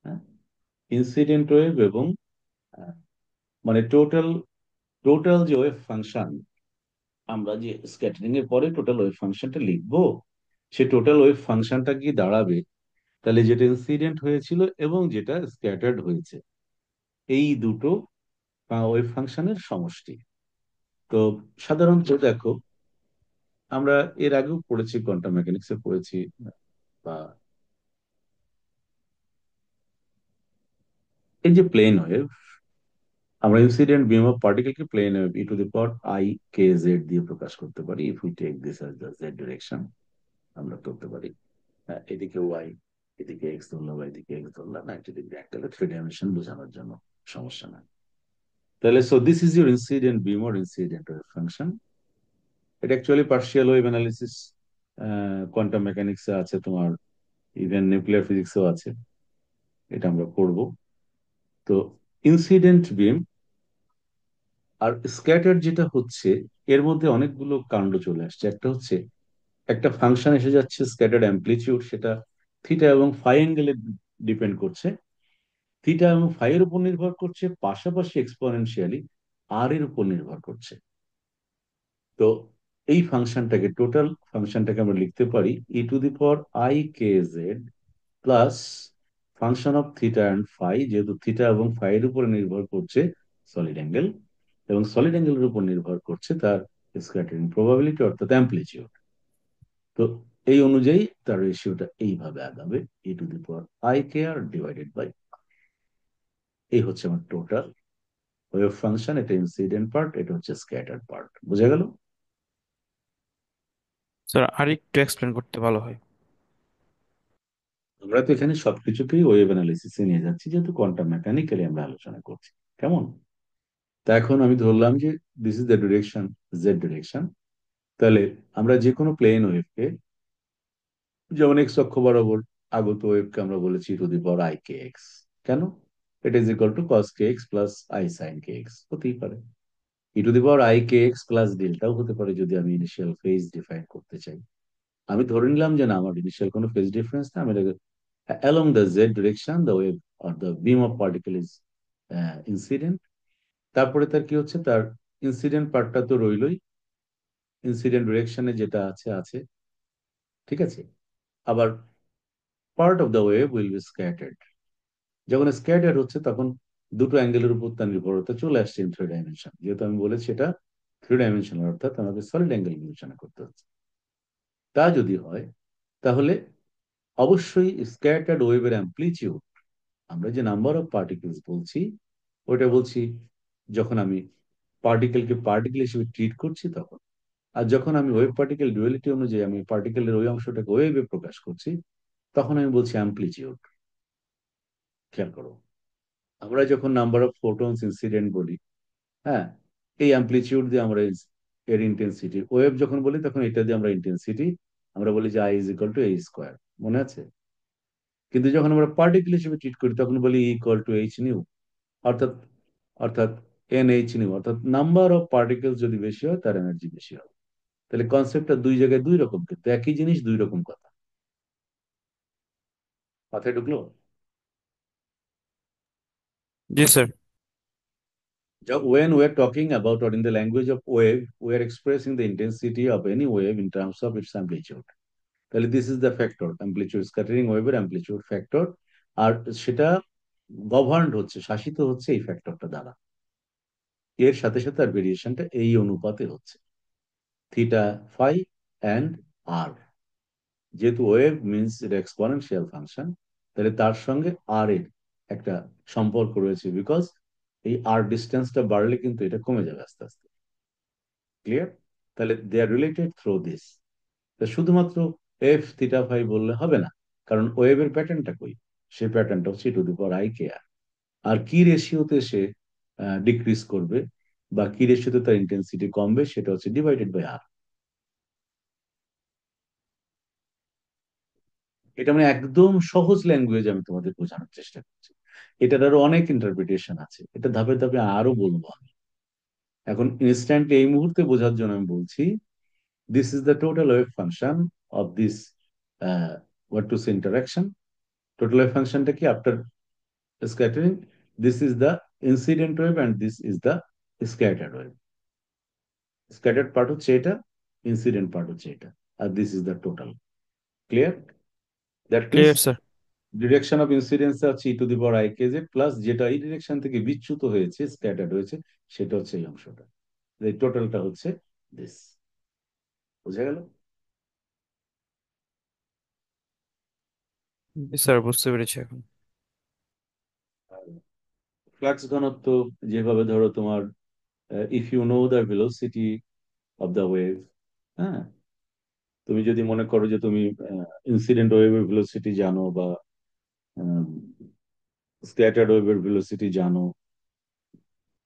A: হ্যাঁ, ইনসিডেন্ট ওয়েভ এবং আহ, মানে টোটাল টোটাল যে ওয়েভ ফাংশন, আমরা যে স্ক্যাটারিং এর পরে টোটাল ওয়েভ ফাংশনটা লিখবো, সে টোটাল ওয়েভ ফাংশনটা কি দাঁড়াবে, তাহলে যেটা ইনসিডেন্ট হয়েছিল এবং যেটা স্ক্যাটার্ড হয়েছে, এই দুটো ওয়েভ ফাংশনের সমষ্টি। তো সাধারণত দেখো, আমরা এর আগেও পড়েছি, কোয়ান্টাম মেকানিক্সে পড়েছি, বা এই যে প্লেন ওয়েভ, আমরা ইনসিডেন্ট বিম অফ পার্টিকেলকে plane wave e⁻i k z দিয়ে প্রকাশ করতে পারি, if we take this as the Z direction. আমরা করতে পারি, এদিকে ওয়াই, এদিকে এক্স ধরলাম বা এদিকে এক্স ধরলাম, 90 ডিগ্রি অ্যাঙ্গেলে 3 ডাইমেনশন বোঝানোর জন্য, সমস্যা নাই। তাহলে so this is your incident beam or incident wave function. এটা actually partial wave analysis quantum মেকানিক্সে আছে, তোমার ইভেন নিউক্লিয়ার ফিজিক্সেও আছে, এটা আমরা করব। তো ইনসিডেন্ট বিম আর স্ক্যাটার যেটা হচ্ছে, এর মধ্যে অনেকগুলো কাণ্ড চলে আসছে। একটা হচ্ছে একটা ফাংশন এসে যাচ্ছে, স্ক্যাটার্ড অ্যাম্পলিটিউড, সেটা থিটা এবং ফাই অ্যাঙ্গেলে ডিপেন্ড করছে, থিটা এবং ফাই এর উপর নির্ভর করছে, পাশাপাশি এক্সপোনেনশিয়ালি আর এর উপর নির্ভর করছে। তো এই ফাংশনটাকে, টোটাল ফাংশনটাকে আমরা লিখতে পারি e⁻i k z plus function of theta and phi, যেহেতু থিটা এবং ফাই এর উপরে নির্ভর করছে সলিড অ্যাঙ্গেল, এবং সলিড অ্যাঙ্গেলের উপর নির্ভর করছে তার স্ক্যাটারিং প্রবাবিলিটি অর্থাৎ অ্যাম্পলিটিউড। তো এই অনুযায়ী তার রেশিওটা এইভাবে আগাবে, e⁻i k r divided by, এই হচ্ছে আমার টোটাল ওয়েভ ফাংশন। এটা ইনসিডেন্ট পার্ট, এটা হচ্ছে স্ক্যাটার্ড পার্ট। বুঝা গেল?
B: স্যার আর একটু এক্সপ্লেন করতে ভালো হয়।
A: আমরা তো এখানে সবকিছুকেই ওয়েভ অ্যানালিসিসে নিয়ে যাচ্ছি, যেহেতু কোয়ান্টাম মেকানিক্যালি আমরা আলোচনা করছি। কেমন? তা এখন আমি ধরলাম যে this is the direction, Z direction. তাহলে আমরা যে কোনো প্লেন ওয়েভকে, যেমন এক্স অক্ষ বরাবর আগত ওয়েভকে আমরা বলেছি e⁻i k x। কেন? এটা is equal to cos k x plus i sine k x হতেই পারে, e⁻i k x প্লাস ডেল্টাও হতে পারে যদি আমি ইনিশিয়াল ফেজ ডিফাইন করতে চাই। আমি ধরে নিলাম যে না, আমার ইনিশিয়াল কোনো ফেজ ডিফারেন্স না, আমি along the z direction the wave or the beam of particle is incident। তারপরে তার কি হচ্ছে, তার ইনসিডেন্ট পার্টটা তো রইলই, ইনসিডেন্ট ডিরেকশনে যেটা আছে আছে, ঠিক আছে। আবার part of the wave will be scattered. যখন স্ক্যাটার্ড হচ্ছে তখন দুটো অ্যাঙ্গেলের উপর তার নির্ভরতা চলে আসছে ইন 3 ডাইমেনশন, যেহেতু আমি বলেছি এটা 3 ডাইমেনশন, অর্থাৎ আমাকে সলিড অ্যাঙ্গেল বিবেচনা করতে হচ্ছে। তা যদি হয়, তাহলে অবশ্যই স্ক্যাটার্ড ওয়েভের অ্যাম্প্লিটিউড, আমরা যে নাম্বার অফ পার্টিকেলস বলছি, ওটা বলছি যখন আমি পার্টিকেলকে পার্টিকেল হিসেবে ট্রিট করছি তখন। আর যখন আমি ওয়েভ পার্টিকেল ডুয়ালিটি অনুযায়ী আমি পার্টিকেলের ওই অংশটাকে ওয়েভে প্রকাশ করছি, তখন আমি বলছি অ্যাম্প্লিটিউড। খেয়াল করো, আমরা যখন নাম্বার অফ ফোটনস ইনসিডেন্ট বলি, হ্যাঁ, এই অ্যাম্প্লিটিউড দিয়ে আমরা এর ইন্টেন্সিটি, ওয়েভ যখন বলি তখন এটা দিয়ে আমরা ইন্টেন্সিটি, আমরা বলি যে আই ইজ ইকুয়াল টু এই স্কোয়ার, মনে আছে? কিন্তু যখন আমরা পার্টিকেল হিসেবে ট্রিট করি তখন বলি ইকুয়াল টু এইচ নিউ, অর্থাৎ অর্থাৎ NH নিউ, অর্থাৎ নাম্বার অফ পার্টিকেল যদি বেশি হয় তার এনার্জি বেশি হবে। তাহলে কনসেপ্টটা দুই জায়গায় দুই রকম, কিন্তু একই জিনিস দুই রকম কথা। মাথায় ঢুকলো?
B: জি sir.
A: When we are talking about, or in the language of wave, we are expressing the intensity of any wave in terms of its amplitude. তাহলে this is the factor, amplitude, scattering ওয়েভের amplitude factor. আর সেটা governed হচ্ছে, শাসিত হচ্ছে এই ফ্যাক্টরটা দ্বারা। এর সাথে সাথে আর ভেরিয়েশনটা এই অনুপাতে হচ্ছে, থিটা ফাই অ্যান্ড আর। যেহেতু ওয়েভ মিনস এটা এক্সপোনেনশিয়াল ফাংশন, তাহলে তার সঙ্গে আর এর একটা সম্পর্ক রয়েছে, বিকজ এই আর ডিস্টেন্সটা বাড়লে কিন্তু এটা কমে যাবে আস্তে আস্তে। ক্লিয়ার? তাহলে দে আর রিলেটেড থ্রু দিস। শুধুমাত্র এফ থিটা ফাই বললে হবে না, কারণ ওয়েভের প্যাটার্নটা কই, সেই প্যাটার্নটা হচ্ছে e⁻i k r। আর কি রেশিওতে সে ডিক্রিজ করবে বা কি রেশিওতে তার ইন্টেন্সিটি কমবে, সেটা হচ্ছে ডিভাইডেড বাই আর। এটা মানে একদম সহজ ল্যাঙ্গুয়েজ আমি তোমাদের বোঝানোর চেষ্টা করছি। এটার আরো অনেক ইন্টারপ্রিটেশন আছে, এটা ধাপে ধাপে আরো বলবো আমি। এখন ইনস্ট্যান্ট এই মুহূর্তে বোঝার জন্য আমি বলছি, this is the total wave function of this what to say interaction. Total wave ফাংশনটা কি? After scattering, this is the incident wave and this is the scattered wave. Scattered part হচ্ছে এটা, incident part হচ্ছে এটা, আর this is the total. Clear? That means
B: clear sir.
A: Direction of incidence আছে e to the power i k z, plus যেটা এই direction থেকে বিচ্যুত হয়েছে, স্ক্যাটার্ড হয়েছে, সেটা হচ্ছে এই অংশটা। এই টোটালটা হচ্ছে দিস। বুঝা গেল?
B: স্যার বুঝতে পেরেছি এখন।
A: ফ্লাক্স ঘনত্ব, যেভাবে ধরো তোমার, if you know the velocity of the wave, হ্যাঁ, তুমি যদি মনে করো যে তুমি ইনসিডেন্ট ওয়েভের ভেলোসিটি জানো, বা স্ক্যাটার্ড ওয়েভের ভেলোসিটি জানো,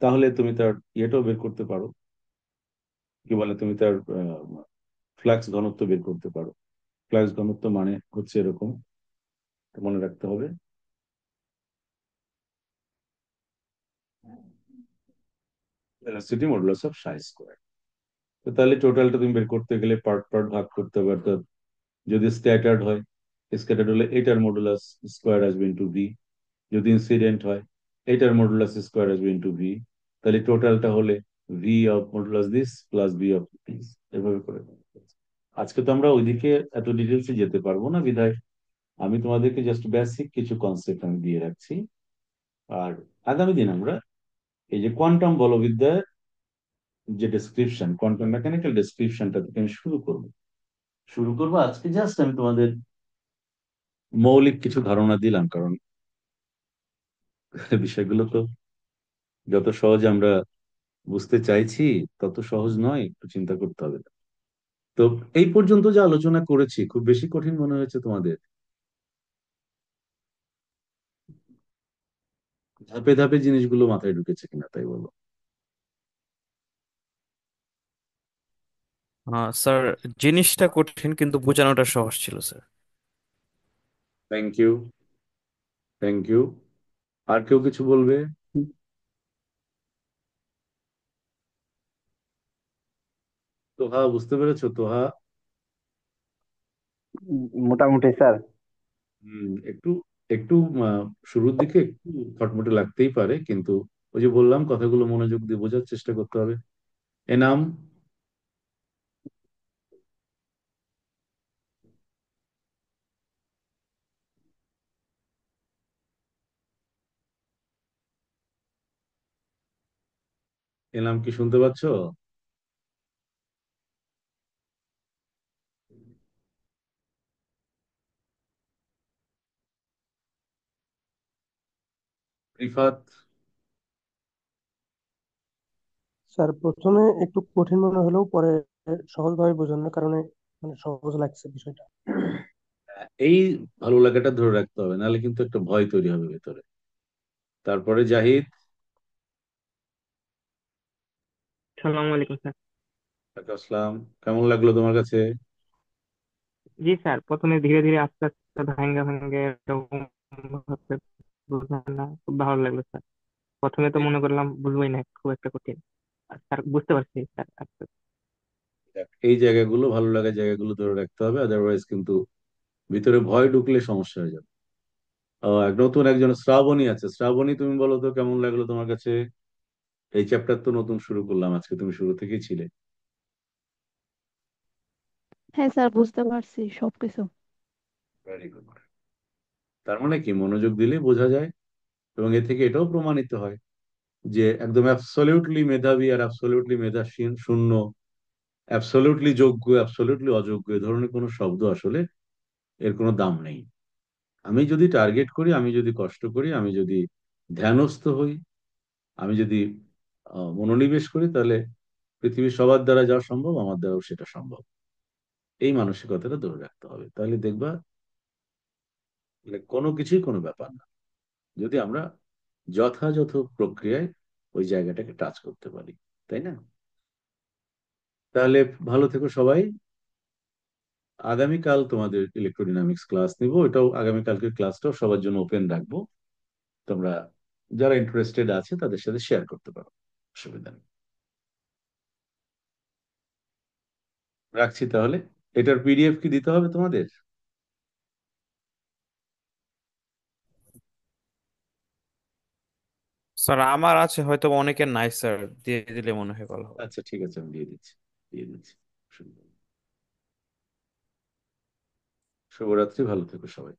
A: তাহলে তুমি তার ইয়েটাও বের করতে পারো, কি বলে, তুমি তার ফ্লাক্স ঘনত্ব বের করতে পারো। ফ্লাক্স ঘনত্ব মানে হচ্ছে এরকম, মনে রাখতে হবে, velocity modulus of Sai square. তো তাহলে টোটালটা তুমি বের করতে গেলে পার্ট পার্ট ভাগ করতে হবে, অর্থাৎ যদি স্ক্যাটার্ড হয়, স্ক্যাটার্ড হলে এটার মডুলাস স্কোয়ার আসবে ইন্টু ভি, যদি ইনসিডেন্ট হয় এটার মডুলাস স্কোয়ার আসবে ইন্টু ভি, তাহলে টোটালটা হলে V of modulus this plus V of this, এভাবে করে। আজকে তো আমরা ওইদিকে এত ডিটেলসে যেতে পারবো না, বিধায় আমি তোমাদেরকে জাস্ট বেসিক কিছু কনসেপ্ট আমি দিয়ে রাখছি। আর আগামী দিন আমরা এই যে কোয়ান্টাম বলবিদ্যার যে ডেসক্রিপশন, কোয়ান্টাম মেকানিক্যাল ডেসক্রিপশনটা থেকে আমি শুরু করবো আজকে। জাস্ট আমি তোমাদের মৌলিক কিছু ধারণা দিলাম, কারণ বিষয়গুলো তো যত সহজে আমরা বুঝতে চাইছি তত সহজ নয়, একটু চিন্তা করতে হবে। তো এই পর্যন্ত যে আলোচনা করেছি, খুব বেশি কঠিন মনে হয়েছে তোমাদের? ধাপে ধাপে জিনিসগুলো মাথায় ঢুকেছে কিনা তাই বলো।
B: স্যার, জিনিসটা কঠিন কিন্তু বোঝানোটা সহজ ছিল sir.
A: Thank you, thank you. আর কেউ কিছু বলবে? তোহা, বুঝতে পেরেছো তোহা?
C: মোটামুটি স্যার।
A: একটু একটু শুরুর দিকে একটু খটমটে লাগতেই পারে, কিন্তু ওই যে বললাম, কথাগুলো মনোযোগ দিয়ে বোঝার চেষ্টা করতে হবে। এনাম, এনাম কি শুনতে পাচ্ছ? রিফাত?
C: স্যার প্রথমে একটু কঠিন মনে হলেও পরে সহজভাবে বোঝানোর কারণে মানে সহজ লাগছে বিষয়টা।
A: এই ভালো লাগাটা ধরে রাখতে হবে, নাহলে কিন্তু একটা ভয় তৈরি হবে ভেতরে। তারপরে জাহিদ।
D: সালামু আলাইকুম স্যার।
A: আসলাম। কেমন লাগলো তোমার কাছে?
D: জি স্যার, প্রথমে ধীরে ধীরে আস্তে আস্তে ভাঙ্গা ভাঙ্গে এরকম ভাবে বোঝানো খুব ভালো লাগলো স্যার। প্রথমে তো মনে করলাম বুঝবোই না, খুব একটা কঠিন। আর স্যার বুঝতে পারছি স্যার আস্তে আস্তে।
A: এই জায়গাগুলো, ভালো লাগা জায়গাগুলো ধরে রাখতে হবে, আদারওয়াইজ কিন্তু ভিতরে ভয় ঢুকলে সমস্যা হয়ে যাবে। এক নতুন একজন শ্রাবণী আছে। শ্রাবণী, তুমি বলো তো কেমন লাগলো তোমার কাছে? এই চ্যাপ্টার তো নতুন শুরু করলাম আজকে, তুমি শুরু থেকেই ছিলে।
E: হ্যাঁ স্যার, বুঝতে পারছি সবকিছু।
A: Very good. তার মানে কি, মনোযোগ দিলে বোঝা যায়। এবং এ থেকে এটাও প্রমাণিত হয় যে একদম অ্যাবসলিউটলি মেধাবী আর অ্যাবসলিউটলি মেধাহীন, শূন্য, অ্যাবসলিউটলি যোগ্য, অ্যাবসলিউটলি অযোগ্য, এ ধরনের কোনো শব্দ আসলে এর কোনো দাম নেই। আমি যদি টার্গেট করি, আমি যদি কষ্ট করি, আমি যদি ধ্যানস্থ হই, আমি যদি মনোনিবেশ করি, তাহলে পৃথিবীর সবার দ্বারা যা সম্ভব আমার দ্বারাও সেটা সম্ভব। এই মানসিকতাটা ধরে রাখতে হবে, তাহলে দেখবা মানে কোনো কিছুই কোনো ব্যাপার না, যদি আমরা যথাযথ প্রক্রিয়ায় ওই জায়গাটাকে টাচ করতে পারি, তাই না? তাহলে ভালো থেকো সবাই। আগামীকাল তোমাদের ইলেকট্রোডাইনামিক্স ক্লাস নিব, এটাও আগামীকালকের ক্লাসটাও সবার জন্য ওপেন রাখবো। তোমরা যারা ইন্টারেস্টেড আছে তাদের সাথে শেয়ার করতে পারো, অসুবিধা নেই। রাখছি তাহলে। এটার পিডিএফ কি দিতে হবে তোমাদের?
B: স্যার আমার আছে, হয়তো অনেকের নাই স্যার, দিয়ে দিলে মনে হয় ভালো হবে।
A: আচ্ছা ঠিক আছে, আমি দিয়ে দিচ্ছি, দিয়ে দিচ্ছি। অসুবিধা নেই। শুভরাত্রি, ভালো থেকো সবাই।